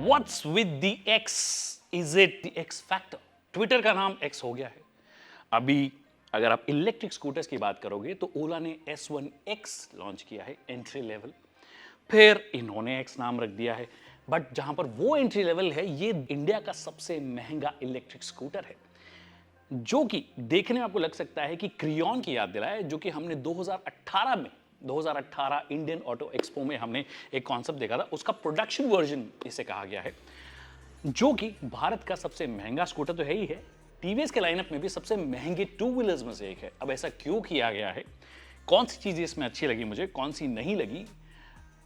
What's with the X? Is it the X factor? Twitter का नाम X हो गया है। अभी अगर आप इलेक्ट्रिक स्कूटर्स की बात करोगे तो ओला ने S1X लॉन्च किया है, एंट्री लेवल। फिर इन्होंने X नाम रख दिया है, बट जहां पर वो एंट्री लेवल है, ये इंडिया का सबसे महंगा इलेक्ट्रिक स्कूटर है, जो कि देखने में आपको लग सकता है कि क्रियॉन की याद दिलाए, जो कि हमने 2018 इंडियन ऑटो एक्सपो में हमने एक कॉन्सेप्ट देखा था। उसका प्रोडक्शन वर्जन इसे कहा गया है, जो कि भारत का सबसे महंगा स्कूटर तो है ही है, टीवीएस के लाइनअप में भी सबसे महंगे टू व्हीलर्स में से एक है। अब ऐसा क्यों किया गया है, कौन सी चीजें इसमें अच्छी लगी मुझे, कौन सी नहीं लगी,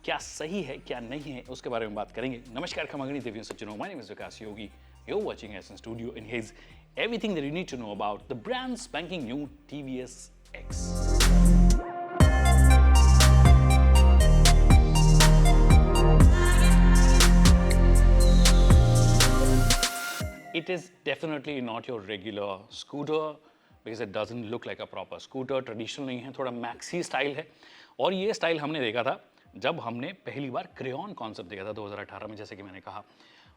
क्या सही है क्या नहीं है, उसके बारे में बात करेंगे। नमस्कार, खमागणी देवी सज्जनों, my name is Vikas Yogi. You're watching Essence Studio in his everything that you need to know about the brand spanking new TVS X. It is definitely not your regular scooter because it doesn't look like a proper scooter. Traditional नहीं है, थोड़ा maxi style है। और ये style हमने देखा था जब हमने पहली बार क्रेयॉन कॉन्सेप्ट देखा था 2018 में, जैसे कि मैंने कहा।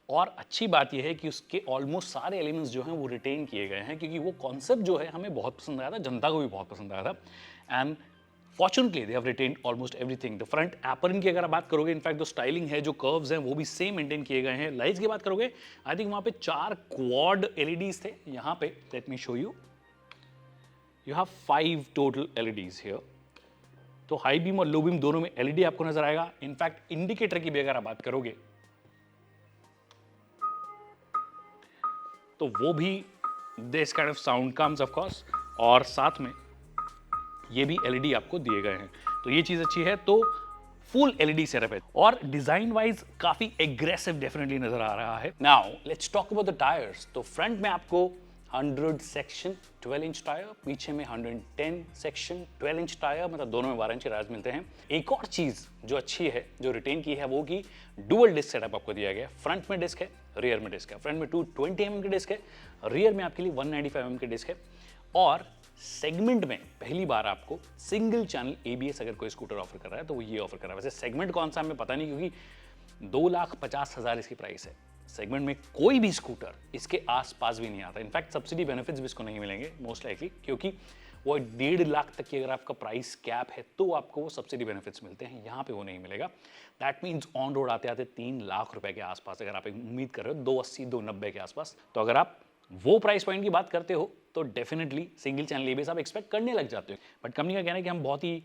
और अच्छी बात यह है कि उसके ऑलमोस्ट सारे एलिमेंट्स जो हैं वो रिटेन किए गए हैं, क्योंकि वो कॉन्सेप्ट जो है हमें बहुत पसंद आया था, जनता को भी बहुत पसंद आया था। And fortunately they have retained almost everything. The front apron की अगर आप बात करोगे, इनफैक्ट जो स्टाइलिंग है, जो कर्व्स हैं, वो भी सेम मेंटेन किए गए हैं। लाइट्स की बात करोगे, आई थिंक वहां पे 4 क्वाड एलईडीज थे। यहाँ पे let me show you, you have 5 total LEDs here. तो हाई बीम और लो बीम दोनों में एलईडी आपको नजर आएगा। इनफैक्ट इंडिकेटर की भी अगर आप बात करोगे तो वो भी this kind of sound comes of course, और साथ में ये भी एलईडी आपको दिए गए हैं, तो ये चीज अच्छी है। तो फुल एलईडी सेटअप है और डिजाइन वाइज काफी एग्रेसिव डेफिनेटली नजर आ रहा है। Now let's talk about the tyres. तो फ्रंट में आपको 100 सेक्शन 12 इंच टायर, पीछे में 110 सेक्शन 12 इंच टायर, मतलब दोनों में 12 इंच टायर्स मिलते हैं। एक और चीज जो अच्छी है, जो रिटेन की है, वो कि डुअल डिस्क सेटअप आपको दिया गया है। फ्रंट में डिस्क है, रियर में डिस्क है। फ्रंट में 220 mm की डिस्क है, रियर में आपके लिए 195 mm की डिस्क है। और सेगमेंट में पहली बार आपको सिंगल चैनल एबीएस अगर कोई स्कूटर ऑफर कर रहा है तो वो ये ऑफर कर रहा है। वैसे सेगमेंट कौन सा हमें पता नहीं, क्योंकि 2,50,000 इसकी प्राइस है। सेगमेंट में कोई भी स्कूटर इसके आसपास भी नहीं आता। इनफैक्ट सब्सिडी बेनिफिट्स भी इसको नहीं मिलेंगे मोस्ट लाइकली, क्योंकि वो 1.5 लाख तक की अगर आपका प्राइस कैप है तो आपको वो सब्सिडी बेनिफिट्स मिलते हैं, यहाँ पे वो नहीं मिलेगा। दैट मीन्स ऑन रोड आते आते 3 लाख रुपए के आसपास अगर आप उम्मीद कर रहे हो, 280 290 के आसपास, तो अगर आप वो प्राइस पॉइंट की बात करते हो तो डेफिनेटली सिंगल चैनल एबीएस आप एक्सपेक्ट करने लग जाते हो। बट कंपनी का कहना है कि हम बहुत ही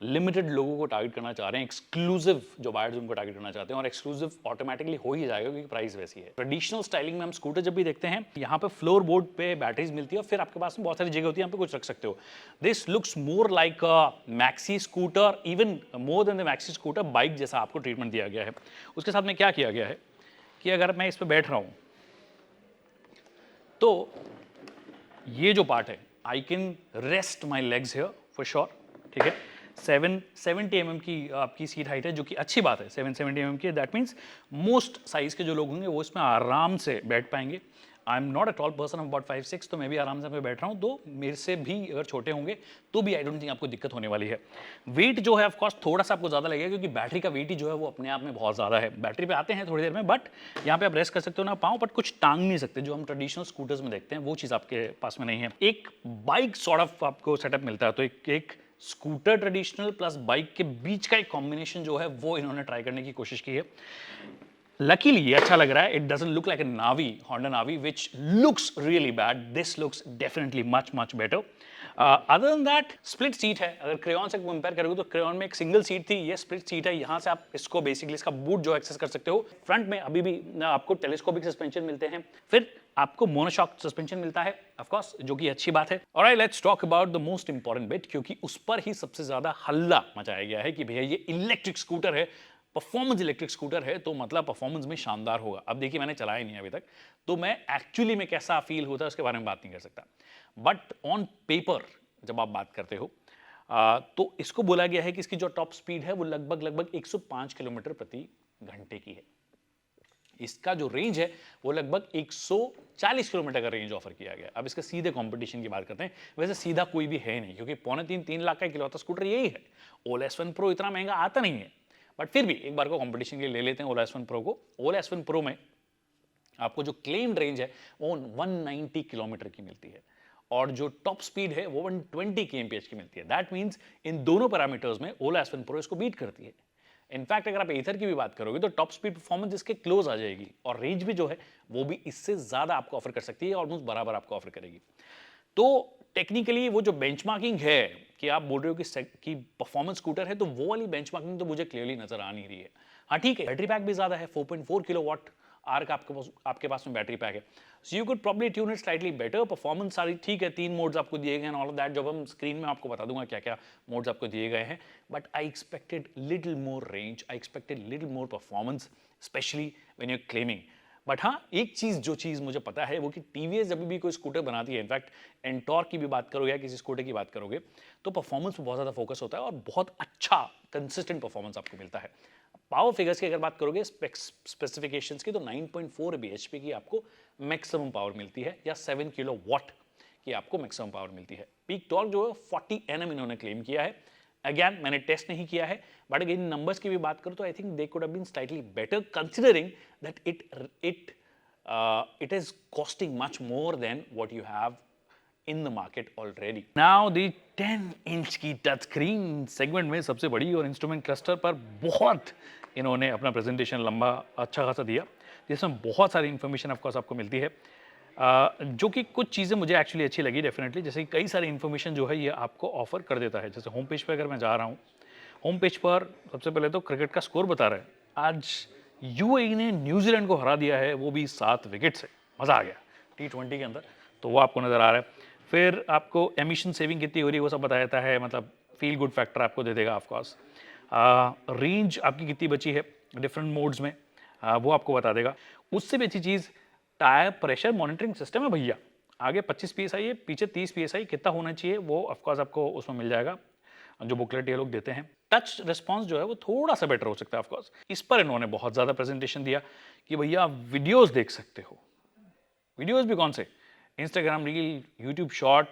लिमिटेड लोगों को टारगेट करना चाह रहे हैं, एक्सक्लूसिव जो बायर्स उनको टारगेट करना चाहते हैं, और एक्सक्लूसिव ऑटोमेटिकली हो ही जाएगा क्योंकि प्राइस वैसी है। ट्रेडिशनल स्टाइलिंग में हम स्कूटर जब भी देखते हैं, यहाँ पे फ्लोर बोर्ड पे बैटरीज मिलती है और फिर आपके पास में बहुत सारी जगह होती है, यहाँ पे कुछ रख सकते हो। This looks more like a maxi scooter, even more than the maxi scooter, bike जैसा आपको ट्रीटमेंट दिया गया है। उसके साथ में क्या किया गया है कि अगर मैं इस पर बैठ रहा हूँ तो ये जो पार्ट है, I can rest my legs here for sure, ठीक है। 770 mm की आपकी सीट हाइट है, जो कि अच्छी बात है। 770 mm की, दैट मीन्स मोस्ट साइज के जो लोग होंगे वो इसमें आराम से बैठ पाएंगे। आई am not a tall person, about 5'6", तो मैं भी आराम से बैठ रहा हूँ, तो मेरे से भी अगर छोटे होंगे तो भी आई डोंट थिंक आपको दिक्कत होने वाली है। वेट जो है ऑफ कोर्स थोड़ा सा आपको ज़्यादा लगेगा, क्योंकि बैटरी का वेट ही जो है वो अपने आप में बहुत ज़्यादा है। बैटरी पे आते हैं थोड़ी देर में, बट यहाँ पे आप रेस्ट कर सकते हो ना पाँव, बट कुछ टांग नहीं सकते, जो हम ट्रेडिशनल स्कूटर्स में देखते हैं वो चीज़ आपके पास में नहीं है। एक बाइक सॉर्ट ऑफ आपको सेटअप मिलता है, तो एक स्कूटर ट्रेडिशनल प्लस बाइक के बीच का एक कॉम्बिनेशन जो है वो इन्होंने ट्राई करने की कोशिश की है। लकीली ये अच्छा लग रहा है। It doesn't look like a Navi, Honda Navi, which looks really bad. This looks definitely much much better. Other than that, split seat है। अगर क्रेयॉन से कंपेयर करोगे तो क्रेयॉन में एक सिंगल सीट थी, ये स्प्लिट सीट है। यहाँ से आप इसको बेसिकली इसका बूट जो एक्सेस कर सकते हो। फ्रंट में अभी भी आपको टेलीस्कोपिक सस्पेंशन मिलते हैं, फिर आपको मोनोशॉक सस्पेंशन मिलता है ऑफ कोर्स, जो कि अच्छी बात है। Alright, let's talk about the most important bit, क्योंकि उस पर ही सबसे ज्यादा हल्ला मचाया गया है कि भैया ये इलेक्ट्रिक स्कूटर है, परफॉर्मेंस इलेक्ट्रिक स्कूटर है, तो मतलब परफॉर्मेंस में शानदार होगा। अब देखिए, मैंने चलाया नहीं अभी तक, तो मैं एक्चुअली में कैसा फील होता है उसके बारे में बात नहीं कर सकता। बट ऑन पेपर जब आप बात करते हो तो इसको बोला गया है कि इसकी जो टॉप स्पीड है वो लगभग 105 किलोमीटर प्रति घंटे की है। इसका जो रेंज है वो लगभग 140 किलोमीटर का रेंज ऑफर किया गया। अब इसके सीधे कंपटीशन की बात करते हैं। वैसे सीधा कोई भी है नहीं, क्योंकि 2.25-3 लाख का इकलौता स्कूटर यही है। ओला S1 Pro इतना महंगा आता नहीं है, बट फिर भी एक बार को कंपटीशन के लिए ले लेते हैं ओला S1 Pro को। ओला S1 Pro में आपको जो क्लेम्ड रेंज है वो 190 किलोमीटर की मिलती है और जो टॉप स्पीड है वो 120 kmph की मिलती है। दैट मीन्स इन दोनों पैरामीटर्स में ओला S1 Pro इसको बीट करती है। इनफैक्ट अगर आप एथर की भी बात करोगे तो टॉप स्पीड परफॉर्मेंस इसके क्लोज आ जाएगी और रेंज भी जो है वो भी इससे ज्यादा आपको ऑफर कर सकती है, ऑलमोस्ट बराबर आपको ऑफर करेगी। तो टेक्निकली वो जो बेंचमार्किंग है कि आप बोल रहे हो कि परफॉर्मेंस स्कूटर है, तो वो वाली बेंचमार्किंग तो मुझे क्लियरली नजर आ नहीं रही है। हाँ ठीक है, बैटरी पैक भी ज्यादा है, 4.4 किलोवाट आर का आपके पास में बैटरी पैक है, so you could probably tune it slightly better. Performance सारी ठीक है, 3 मोड्स आपको दिए गए हैं ऑल ऑफ दैट, जब हम स्क्रीन में आपको बता दूंगा क्या क्या मोड्स आपको दिए गए हैं। But I expected little more range, I expected little more performance, specially when you are claiming. But हाँ, एक चीज जो चीज मुझे पता है वो कि टीवीएस जब भी कोई स्कूटर बनाती है, इनफैक्ट एंटॉर्क की भी बात करोगे या किसी स्कूटर की बात करोगे, तो परफॉर्मेंस पर बहुत ज्यादा फोकस होता है और बहुत अच्छा कंसिस्टेंट परफॉर्मेंस आपको मिलता है। पावर फिगर्स की अगर बात करोगे, स्पेसिफिकेशंस की, तो 9.4 bhp की आपको मैक्सिमम पावर मिलती है या 7 किलोवाट की आपको मैक्सिमम पावर मिलती है। पीक टॉर्क जो है 40 Nm इन्होंने क्लेम किया है। अगेन मैंने टेस्ट नहीं किया है, बट अगर नंबर्स की भी बात करूं तो I think they could have been slightly better considering that it is costing much more than what you have in the market already. Now the 10-inch की टच स्क्रीन सेगमेंट में सबसे बड़ी और इंस्ट्रूमेंट क्लस्टर पर बहुत इन्होंने अपना presentation लंबा अच्छा खासा दिया, जिसमें बहुत सारी इंफॉर्मेशन ऑफकोर्स आपको मिलती है, जो कि कुछ चीज़ें मुझे एक्चुअली अच्छी लगी डेफिनेटली। जैसे कई सारी इंफॉर्मेशन जो है ये आपको ऑफर कर देता है। जैसे होम पेज पर अगर मैं जा रहा हूँ, होम पेज पर सबसे पहले तो क्रिकेट का स्कोर बता रहा है। आज यूएई ने न्यूजीलैंड को हरा दिया है, वो भी 7 विकेट से। मज़ा आ गया T20 के अंदर, तो वो आपको नज़र आ रहा है। फिर आपको एमिशन सेविंग कितनी हो रही है वो सब बता देता है, मतलब फील गुड फैक्टर आपको दे देगा ऑफकोर्स। रेंज आपकी कितनी बची है डिफरेंट मोड्स में, वो आपको बता देगा। उससे भी अच्छी चीज़ टायर प्रेशर मॉनिटरिंग सिस्टम है भैया। आगे 25 PSI है, पीछे 30 PSI, कितना होना चाहिए वो ऑफकोर्स आपको उसमें मिल जाएगा, जो बुकलेट ये लोग देते हैं। टच रिस्पॉन्स जो है वो थोड़ा सा बेटर हो सकता है ऑफकोर्स। इस पर इन्होंने बहुत ज़्यादा प्रेजेंटेशन दिया कि भैया आप वीडियोज़ देख सकते हो। वीडियोज़ भी कौन से? Instagram reel, YouTube short,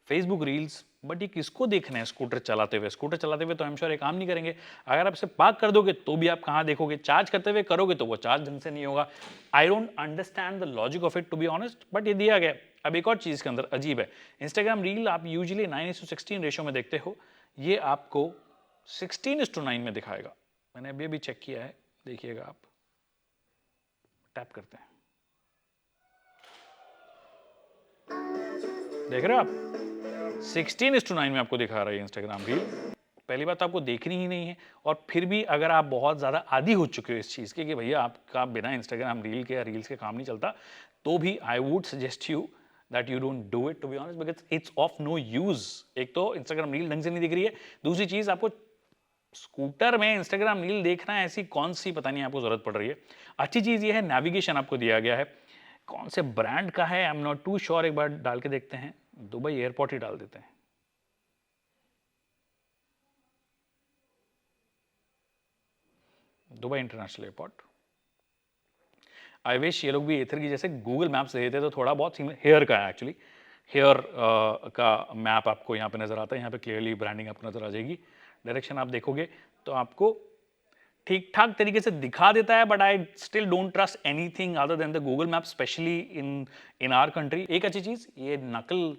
Facebook reels. But ये किसको देखना है स्कूटर चलाते हुए? स्कूटर चलाते हुए तो आई एम श्योर ये काम नहीं करेंगे। अगर आप इसे पार्क कर दोगे तो भी आप कहाँ देखोगे? चार्ज करते हुए करोगे तो वो चार्ज ढंग से नहीं होगा। I don't understand the logic of it to be honest, but ये दिया गया। अब एक और चीज़ के अंदर अजीब है, इंस्टाग्राम रील आप यूजुअली 9:16 रेशो में देखते हो, ये आपको 16:9 में दिखाएगा। मैंने अभी अभी चेक किया है, देखिएगा आप, टैप करते हैं, देख रहे हो आप 16:9 में आपको दिखा रहा है इंस्टाग्राम रील। पहली बात तो आपको देखनी ही नहीं है, और फिर भी अगर आप बहुत ज़्यादा आदी हो चुके हो इस चीज़ के कि भैया आपका बिना इंस्टाग्राम रील के या रील्स के काम नहीं चलता, तो भी I would suggest you that you don't do it to be honest, because it's of no use. एक तो इंस्टाग्राम रील ढंग से नहीं दिख रही है, दूसरी चीज़ आपको स्कूटर में इंस्टाग्राम रील देखना है, ऐसी कौन सी पता नहीं आपको जरूरत पड़ रही है। अच्छी चीज़ ये है नेविगेशन आपको दिया गया है, कौन से ब्रांड का है I am not too sure, एक बार डाल के देखते हैं। दुबई एयरपोर्ट ही डाल देते हैं, Dubai international airport. I wish ये लोग भी एथर की जैसे गूगल मैप्स देते तो थोड़ा बहुत। हेयर का है एक्चुअली, हेयर का मैप आपको यहाँ पे नजर आता है, यहाँ पे क्लियरली ब्रांडिंग आपको नजर आ जाएगी। डायरेक्शन आप देखोगे तो आपको ठीक ठाक तरीके से दिखा देता है, but I still don't trust anything other than the Google map, specially in our country. एक अच्छी चीज़ ये नकल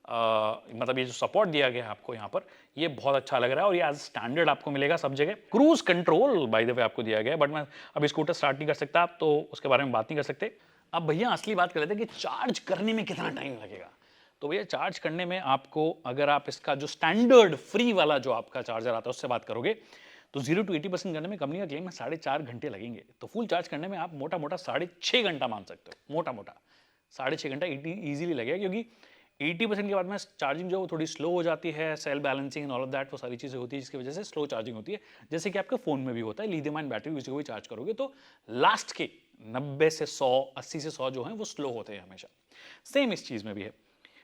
मतलब ये जो सपोर्ट दिया गया है आपको यहाँ पर, ये बहुत अच्छा लग रहा है और ये एज स्टैंडर्ड आपको मिलेगा सब जगह। Cruise control by the way आपको दिया गया है, बट मैं अभी स्कूटर स्टार्ट नहीं कर सकता आप, तो उसके बारे में बात नहीं कर सकते। अब भैया असली बात कर लेते हैं कि चार्ज करने में कितना टाइम लगेगा। तो भैया चार्ज करने में आपको, अगर आप इसका जो स्टैंडर्ड फ्री वाला जो आपका चार्जर आता है उससे बात करोगे, तो 0 to 80% करने में कंपनी का क्लेम है 4.5 घंटे लगेंगे। तो फुल चार्ज करने में आप मोटा मोटा 6.5 घंटा मान सकते हो, मोटा मोटा 6.5 घंटा ईजिली लगेगा, क्योंकि 80% के बाद में चार्जिंग जो थोड़ी स्लो हो जाती है, cell balancing and all of that, वो सारी चीज़ें होती है जिसकी वजह से स्लो चार्जिंग होती है, जैसे कि आपके फ़ोन में भी होता है। लिथियम आयन बैटरी किसी को भी चार्ज करोगे तो लास्ट के 90 से 100, 80 से 100 जो हैं वो स्लो होते हैं हमेशा। सेम इस चीज़ में भी है।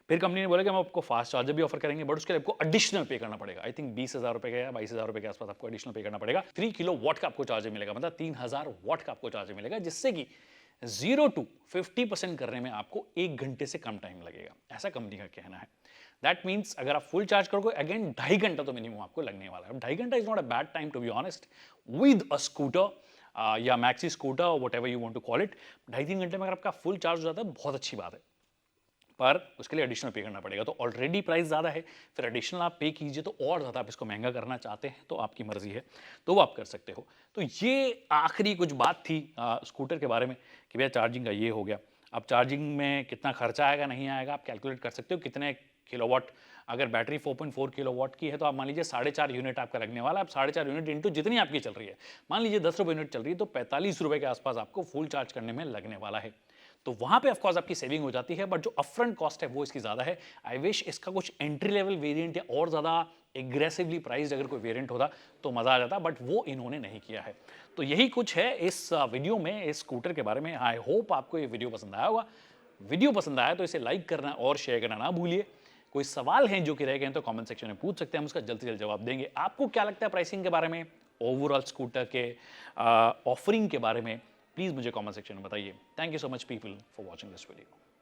फिर कंपनी ने बोला कि हम आपको फास्ट चार्जर भी ऑफर करेंगे, बट उसके लिए आपको एडिशनल पे करना पड़ेगा। आई थिंक 20,000 रुपये का या 22,000 रुपये के आसपास आपको एडिशनल पे करना पड़ेगा। 3 किलोवाट का आपको चार्जर मिलेगा, मतलब 3000 वाट का आपको चार्जर मिलेगा, जिससे कि 0 to 50% करने में आपको 1 घंटे से कम टाइम लगेगा, ऐसा कंपनी का कहना है। दैट मीन्स अगर आप फुल चार्ज करोगे अगेन 2.5 घंटा तो मिनिमम आपको लगने वाला है। 2.5 घंटा is not a bad time to be honest with a scooter या maxi scooter whatever you want to call it. 2.5-3 घंटे में अगर आपका फुल चार्ज हो जाता है बहुत अच्छी बात है, पर उसके लिए एडिशनल पे करना पड़ेगा। तो ऑलरेडी प्राइस ज़्यादा है, फिर एडिशनल आप पे कीजिए तो और ज़्यादा आप इसको महंगा करना चाहते हैं तो आपकी मर्जी है, तो वो आप कर सकते हो। तो ये आखिरी कुछ बात थी स्कूटर के बारे में कि भैया चार्जिंग का ये हो गया। अब चार्जिंग में कितना खर्चा आएगा नहीं आएगा आप कैलकुलेट कर सकते हो, कितने किलोवाट, अगर बैटरी 4.4 किलोवाट की है तो आप मान लीजिए 4.5 यूनिट आपका लगने वाला है। अब 4.5 यूनिट इंटू जितनी आपकी चल रही है, मान लीजिए 10 रुपये यूनिट चल रही है तो 45 रुपये के आसपास आपको फुल चार्ज करने में लगने वाला है। तो वहां पे ऑफकोर्स आपकी सेविंग हो जाती है, बट जो अपफ्रंट कॉस्ट है वो इसकी ज़्यादा है। आई विश इसका कुछ एंट्री लेवल वेरिएंट या और ज़्यादा एग्रेसिवली प्राइस्ड अगर कोई वेरिएंट होता तो मज़ा आ जाता, बट वो इन्होंने नहीं किया है। तो यही कुछ है इस वीडियो में इस स्कूटर के बारे में। आई होप आपको ये वीडियो पसंद आया होगा। वीडियो पसंद आया तो इसे लाइक करना और शेयर करना ना भूलिए। कोई सवाल हैं जो कि रह गए हैं तो कमेंट सेक्शन में पूछ सकते हैं, हम उसका जल्द से जल्द जवाब देंगे। आपको क्या लगता है प्राइसिंग के बारे में, ओवरऑल स्कूटर के ऑफरिंग के बारे में, प्लीज़ मुझे कमेंट सेक्शन में बताइए। Thank you so much people for watching this video.